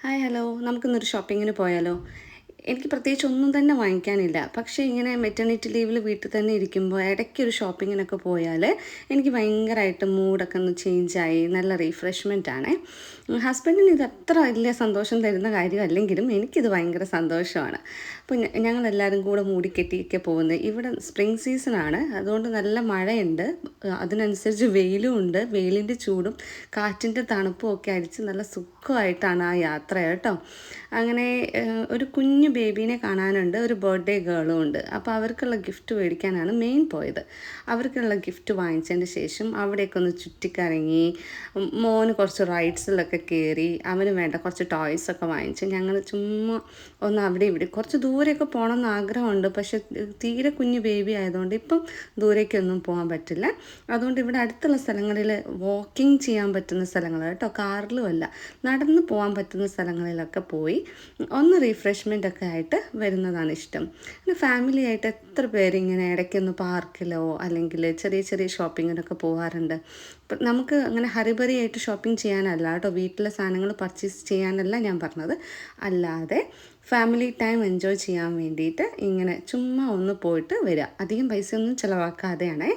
Hi hello നമുക്കിന്നൊരു ഷോപ്പിങ്ങിന് പോയാലോ? എനിക്ക് പ്രത്യേകിച്ച് ഒന്നും തന്നെ വാങ്ങിക്കാനില്ല. പക്ഷേ ഇങ്ങനെ മെറ്റർണിറ്റി ലീവിൽ വീട്ടിൽ തന്നെ ഇരിക്കുമ്പോൾ ഇടയ്ക്കൊരു ഷോപ്പിങ്ങിനൊക്കെ പോയാൽ എനിക്ക് ഭയങ്കരമായിട്ട് മൂഡൊക്കെ ഒന്ന് ചേഞ്ചായി നല്ല റീഫ്രഷ്മെൻ്റ് ആണേ. ഹസ്ബൻഡിന് ഇത് അത്ര വലിയ സന്തോഷം തരുന്ന കാര്യമല്ലെങ്കിലും എനിക്കിത് ഭയങ്കര സന്തോഷമാണ്. അപ്പോൾ ഞങ്ങളെല്ലാവരും കൂടെ മൂടിക്കെട്ടിയൊക്കെ പോകുന്നത്. ഇവിടെ സ്പ്രിംഗ് സീസണാണ്, അതുകൊണ്ട് നല്ല മഴയുണ്ട്, അതിനനുസരിച്ച് വെയിലും ഉണ്ട്. വെയിലിൻ്റെ ചൂടും കാറ്റിൻ്റെ തണുപ്പും ഒക്കെ അടിച്ച് നല്ല സുഖമായിട്ടാണ് ആ യാത്ര കേട്ടോ. അങ്ങനെ ഒരു കുഞ്ഞു ബേബീനെ കാണാനുണ്ട്, ഒരു ബർത്ത്ഡേ ഗേളും ഉണ്ട്. അപ്പോൾ അവർക്കുള്ള ഗിഫ്റ്റ് മേടിക്കാനാണ് മെയിൻ പോയത്. അവർക്കുള്ള ഗിഫ്റ്റ് വാങ്ങിച്ചതിന് ശേഷം അവിടെയൊക്കെ ഒന്ന് ചുറ്റിക്കറങ്ങി, മോന് കുറച്ച് റൈഡ്സിലൊക്കെ കയറി, അവന് വേണ്ട കുറച്ച് ടോയ്സൊക്കെ വാങ്ങിച്ച് ഞങ്ങൾ ചുമ്മാ ഒന്ന് അവിടെ ഇവിടെ കുറച്ച് ദൂരെയൊക്കെ പോകണമെന്ന് ആഗ്രഹമുണ്ട്. പക്ഷെ തീരെ കുഞ്ഞു ബേബി ആയതുകൊണ്ട് ഇപ്പം ദൂരേക്കൊന്നും പോകാൻ പറ്റില്ല. അതുകൊണ്ട് ഇവിടെ അടുത്തുള്ള സ്ഥലങ്ങളിൽ വാക്കിംഗ് ചെയ്യാൻ പറ്റുന്ന സ്ഥലങ്ങൾ കേട്ടോ, കാറിലും അല്ല, നടന്ന് പോകാൻ പറ്റുന്ന സ്ഥലങ്ങളിലൊക്കെ പോയി ഒന്ന് റീഫ്രഷ്മെൻ്റ് ഒക്കെ ആയിട്ട് വരുന്നതാണ് ഇഷ്ടം. പിന്നെ ഫാമിലി ആയിട്ട് എത്ര പേരിങ്ങനെ ഇടയ്ക്കൊന്ന് പാർക്കിലോ അല്ലെങ്കിൽ ചെറിയ ചെറിയ ഷോപ്പിങ്ങിനൊക്കെ പോകാറുണ്ട്. ഇപ്പം നമുക്ക് അങ്ങനെ ഹറിബറി ആയിട്ട് ഷോപ്പിംഗ് ചെയ്യാനല്ല കേട്ടോ, വീട്ടിലെ സാധനങ്ങൾ പർച്ചേസ് ചെയ്യാനല്ല ഞാൻ പറഞ്ഞത്, അല്ലാതെ ഫാമിലി ടൈം എൻജോയ് ചെയ്യാൻ വേണ്ടിയിട്ട് ഇങ്ങനെ ചുമ്മാ ഒന്ന് പോയിട്ട് വരിക. അധികം പൈസയൊന്നും ചിലവാക്കാതെയാണേ.